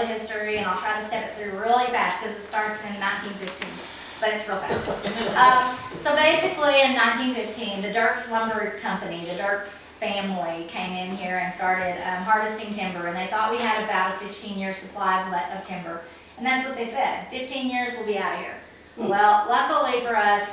the history, and I'll try to step it through really fast because it starts in 1915, but it's real fast. So basically in 1915, the Dirks Lumber Company, the Dirks family came in here and started harvesting timber, and they thought we had about a 15-year supply of timber. And that's what they said, 15 years we'll be out of here. Well, luckily for us,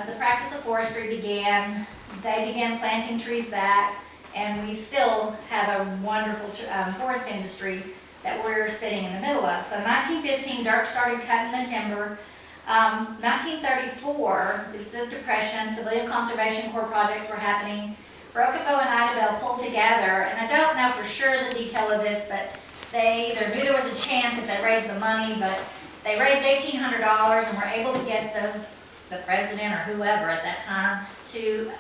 the practice of forestry began. They began planting trees back, and we still have a wonderful forest industry that we're sitting in the middle of. So 1915, Dirk started cutting the timber. 1934 is the Depression. Civilian Conservation Corps projects were happening. Broken Bow and Idabel pulled together, and I don't know for sure the detail of this, but they either knew there was a chance if they raised the money, but they raised $1,800 and were able to get the president or whoever at that time to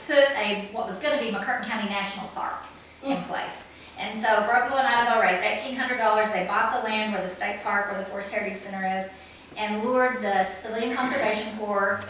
put what was going to be McCurtain County National Park in place. And so Broken Bow and Idabel raised $1,800. They bought the land where the state park, where the Forest Heritage Center is, and lured the Civilian Conservation Corps,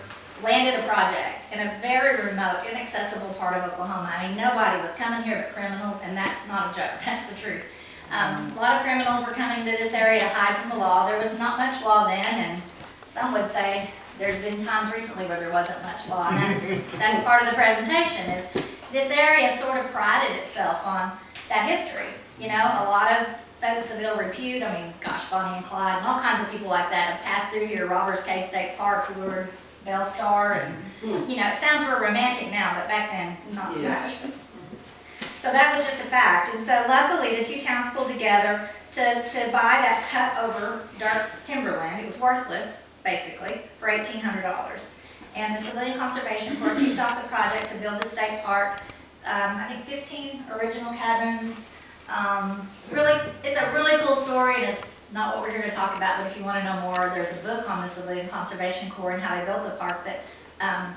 landed a project in a very remote, inaccessible part of Oklahoma. I mean, nobody was coming here but criminals, and that's not a joke, that's the truth. A lot of criminals were coming to this area to hide from the law. There was not much law then, and some would say there's been times recently where there wasn't much law, and that's part of the presentation, is this area sort of prided itself on that history. You know, a lot of folks of ill repute, I mean, gosh, Bonnie and Clyde, and all kinds of people like that have passed through here, Robbers Cave State Park, lured Bellstar, and you know, it sounds real romantic now, but back then, not so much. So that was just a fact. And so luckily, the two towns pulled together to buy that cut over Dirk's timberland. It was worthless, basically, for $1,800. And the Civilian Conservation Corps kicked off the project to build the state park. I think 15 original cabins. It's a really cool story, and it's not what we're here to talk about, but if you want to know more, there's a book on the Civilian Conservation Corps and how they built the park that I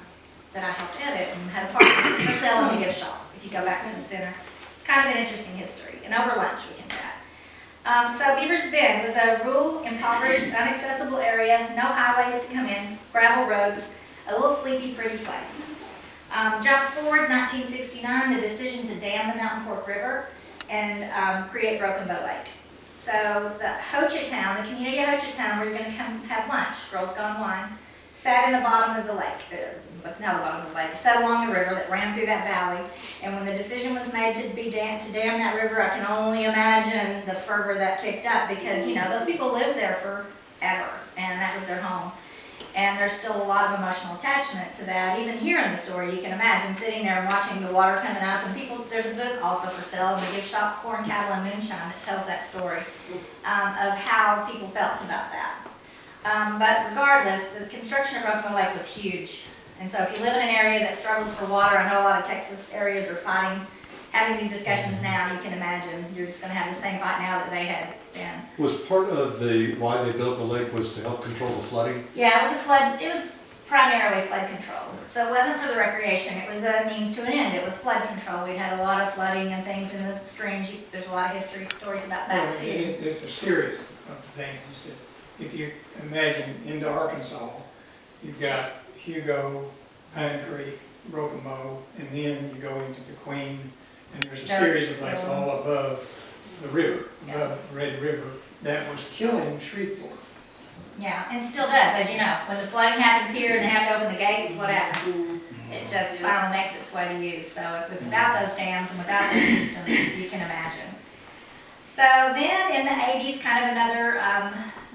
helped edit, and had a park for sale in the gift shop, if you go back to the center. It's kind of an interesting history, and over lunch we can chat. So Beaver's Bend was a rural, impoverished, inaccessible area, no highways to come in, gravel roads, a little sleepy, pretty place. Jump forward, 1969, the decision to dam the Mountain Fork River and create Broken Bow Lake. So the Hochatown, the community of Hochatown, we were going to come have lunch, Girls Gone Wine, sat in the bottom of the lake, what's now the bottom of the lake, sat along the river that ran through that valley. And when the decision was made to dam that river, I can only imagine the fervor that kicked up, because you know those people lived there forever, and that was their home. And there's still a lot of emotional attachment to that. Even here in the story, you can imagine sitting there and watching the water coming up. And people, there's a book also for sale in the gift shop, Corn, Cattle, and Moonshine, that tells that story of how people felt about that. But regardless, the construction of Broken Bow Lake was huge. And so if you live in an area that struggles for water, I know a lot of Texas areas are having these discussions now. You can imagine you're just going to have the same fight now that they had then. Was part of why they built the lake was to help control the flooding? Yeah, it was primarily flood control. So it wasn't for the recreation, it was a means to an end. It was flood control. We'd had a lot of flooding and things in the streams. There's a lot of history stories about that too. It's a series of things. If you imagine into Arkansas, you've got Hugo, Pine Creek, Broken Bow, and then you go into the Queen, and there's a series of lakes all above the river, above Red River, that was killing Shreveport. Yeah, and still does, as you know. When the flooding happens here and they have to open the gates, what happens? It just finally makes its way to you. So without those dams and without those systems, you can imagine. So then in the 80s, kind of another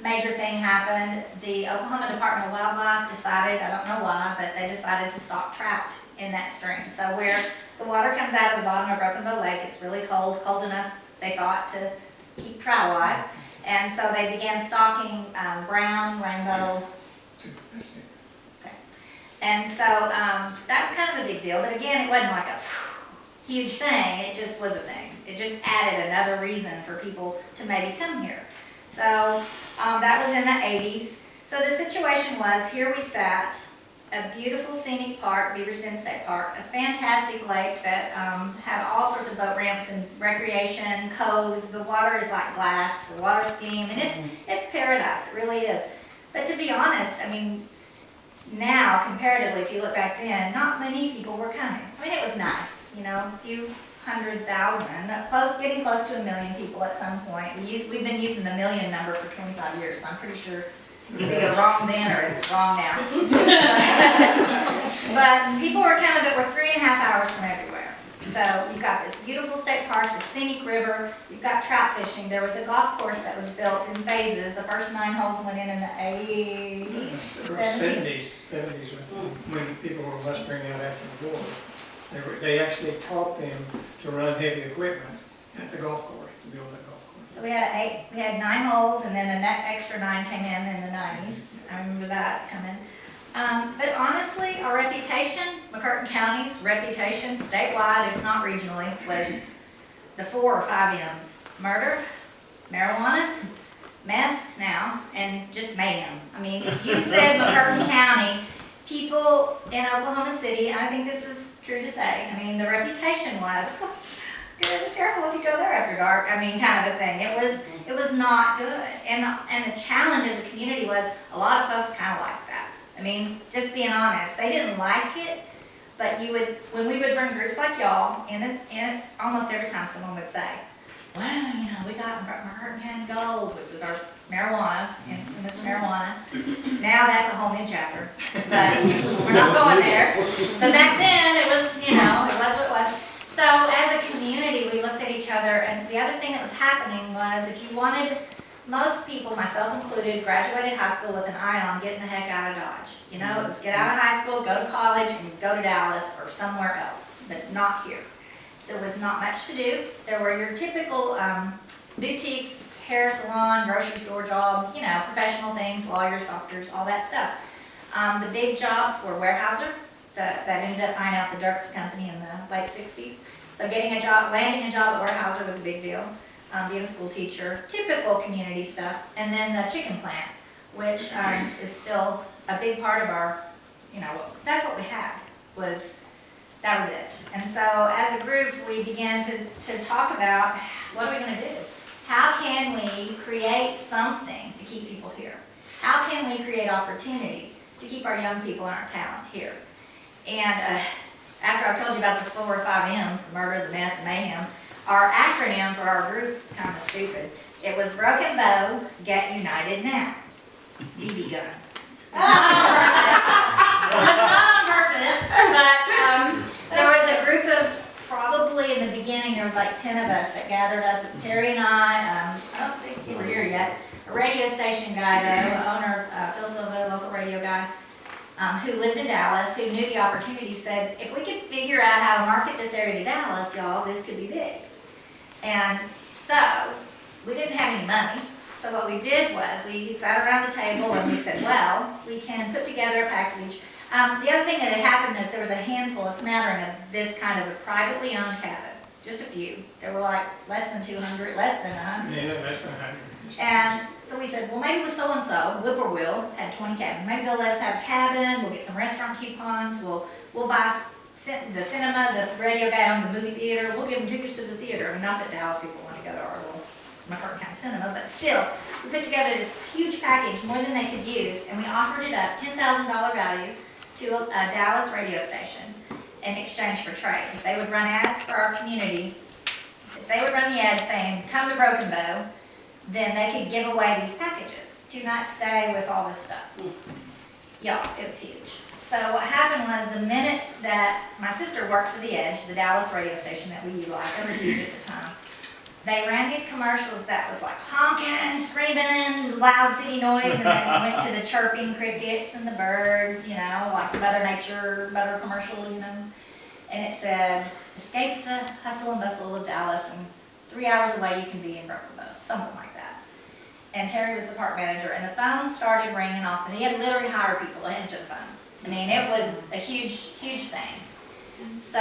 major thing happened. The Oklahoma Department of Wildlife decided, I don't know why, but they decided to stop trout in that stream. So where the water comes out of the bottom of Broken Bow Lake, it's really cold enough, they thought, to keep trout alive. And so they began stocking brown, rainbow. Okay. And so that was kind of a big deal, but again, it wasn't like a huge thing, it just was a thing. It just added another reason for people to maybe come here. So that was in the 80s. So the situation was, here we sat, a beautiful scenic park, Beaver's Bend State Park, a fantastic lake that had all sorts of boat ramps and recreation, coves. The water is like glass for water skiing, and it's paradise, it really is. But to be honest, I mean, now, comparatively, if you look back then, not many people were coming. I mean, it was nice, you know, a few close, getting close to 1 million people at some point. We've been using the million number for 25 years, so I'm pretty sure it's either wrong then or it's wrong now. But people were coming, but we're 3.5 hours from everywhere. So you've got this beautiful state park, the scenic river, you've got trout fishing. There was a golf course that was built in phases. The first 9 holes went in the 80s, 70s when people were mustering out after the war. They actually taught them to run heavy equipment at the golf course, to build that golf course. So we had 9 holes, and then an extra 9 came in the 90s. I remember that coming. But honestly, our reputation, McCurtain County's reputation, statewide, if not regionally, was the 4 or 5 M's. Murder, marijuana, meth now, and just mayhem. I mean, if you said McCurtain County, people in Oklahoma City, and I think this is true to say, I mean, the reputation was, be careful if you go there after dark. I mean, kind of a thing. It was not good. And the challenge as a community was a lot of folks kind of liked that. I mean, just being honest, they didn't like it, but when we would bring groups like y'all, and almost every time someone would say, well, you know, we got McCurtain County Gold, which was our marijuana, infamous marijuana. Now that's a whole new chapter, but we're not going there. But back then, it was, you know, it was what it was. So as a community, we looked at each other, and the other thing that was happening was if you wanted, most people, myself included, graduated high school with an eye on getting the heck out of Dodge. You know, it was get out of high school, go to college, and go to Dallas or somewhere else, but not here. There was not much to do. There were your typical boutiques, hair salon, grocery store jobs, you know, professional things, lawyers, doctors, all that stuff. The big jobs were warehouser, that ended up buying out the Dirks company in the late 60s. So getting a job, landing a job at warehouser was a big deal. Being a school teacher, typical community stuff. And then the chicken plant, which is still a big part of our, you know, that's what we had, that was it. And so as a group, we began to talk about what are we going to do? How can we create something to keep people here? How can we create opportunity to keep our young people and our talent here? And after I've told you about the 4 or 5 M's, the murder, the meth, the mayhem, our acronym for our group is kind of stupid. It was Broken Bow, Get United Now. BB gun. It was not on purpose, but there was a group of, probably in the beginning, there was like 10 of us that gathered up. Terry and I don't think you were here yet, a radio station guy though, owner, Phil Silva, local radio guy, who lived in Dallas, who knew the opportunity, said, if we could figure out how to market this area to Dallas, y'all, this could be big. And so, we didn't have any money, so what we did was we sat around the table and we said, well, we can put together a package. The other thing that had happened is there was a handful, a smattering of this kind of a privately owned cabin, just a few. There were like less than 200, less than 100. Yeah, less than 100. And so we said, well, maybe with so-and-so, Whippoorwill had 20 cabins. Maybe they'll let us have a cabin, we'll get some restaurant coupons, we'll buy the cinema, the radio guy on the movie theater, we'll give them tickets to the theater. I mean, not that Dallas people want to go to our little McCurtain County cinema, but still, we put together this huge package, more than they could use, and we offered it up, $10,000 value, to a Dallas radio station in exchange for trade. If they would run ads for our community, if they would run the ads saying, come to Broken Bow, then they could give away these packages. 2-night stay with all this stuff. Yeah, it was huge. So what happened was the minute that my sister worked for The Edge, the Dallas radio station that we utilized, they were huge at the time, they ran these commercials that was like honking, screaming, loud city noise, and then it went to the chirping crickets and the birds, you know, like the Mother Nature butter commercial, you know. And it said, escape the hustle and bustle of Dallas, and 3 hours away you can be in Broken Bow, something like that. And Terry was the park manager, and the phone started ringing off, and he had to literally hire people to answer the phones. I mean, it was a huge, huge thing. So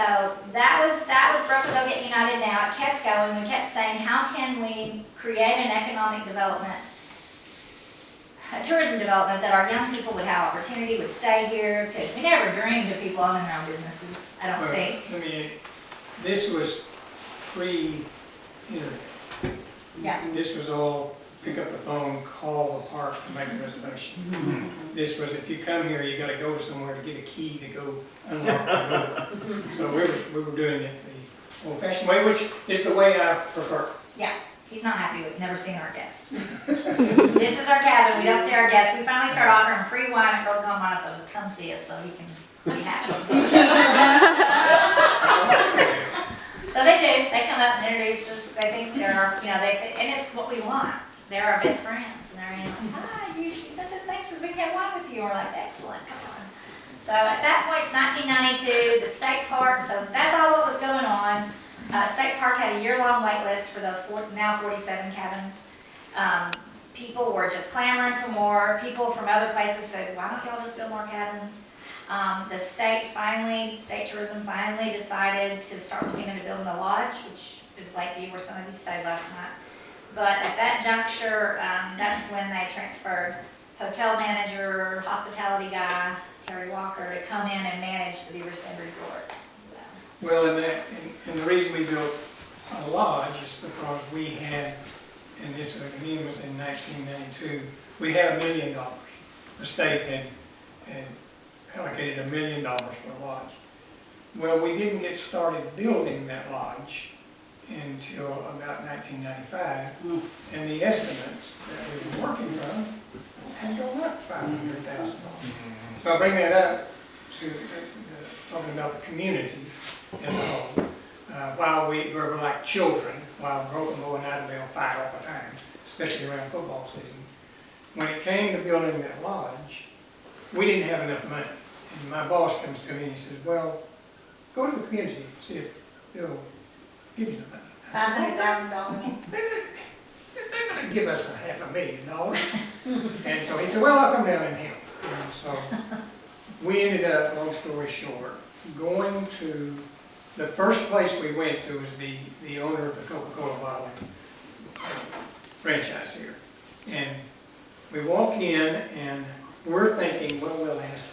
that was Broken Bow Get United Now. It kept going. We kept saying, how can we create an economic development, a tourism development that our young people would have opportunity, would stay here? Because we never dreamed of people owning their own businesses, I don't think. I mean, this was pre-internet. Yeah. This was all pick up the phone, call the park, and make a reservation. This was, if you come here, you got to go somewhere to get a key to go unlock the door. So we were doing it old-fashioned way, which is the way I prefer. Yeah, he's not happy with, never seen our guests. This is our cabin, we don't see our guests. We finally start offering them free wine at Girls Gone Wine if they'll just come see us so he can be happy. So they do, they come up and introduce us, they think they're our, and it's what we want. They're our best friends, and they're like, hi, you sent us thanks so we can have wine with you. We're like, excellent, come on. So at that point, it's 1992, the state park, so that's all what was going on. State Park had a year-long wait list for those now 47 cabins. People were just clamoring for more. People from other places said, why don't y'all just build more cabins? The state tourism finally decided to start looking into building a lodge, which is Lakeview, where some of you stayed last night. But at that juncture, that's when they transferred hotel manager, hospitality guy, Terry Walker, to come in and manage the Beaver's Bend Resort. So. Well, and the reason we built a lodge is because we had, and this again was in 1992, we had $1 million. The state had allocated $1 million for a lodge. Well, we didn't get started building that lodge until about 1995, and the estimates that we were working from had gone up $500,000. So I bring that up to talking about the community as a whole. While we were like children, while Rokomo and Idabel fight all the time, especially around football season, when it came to building that lodge, we didn't have enough money. And my boss comes to me and he says, well, go to the community and see if they'll give you the money. $500,000. They're going to give us $500,000. And so he said, well, I'll come down and help. And so we ended up, long story short, going to, the first place we went to was the owner of the Coca-Cola bottling franchise here. And we walk in and we're thinking, well, we'll ask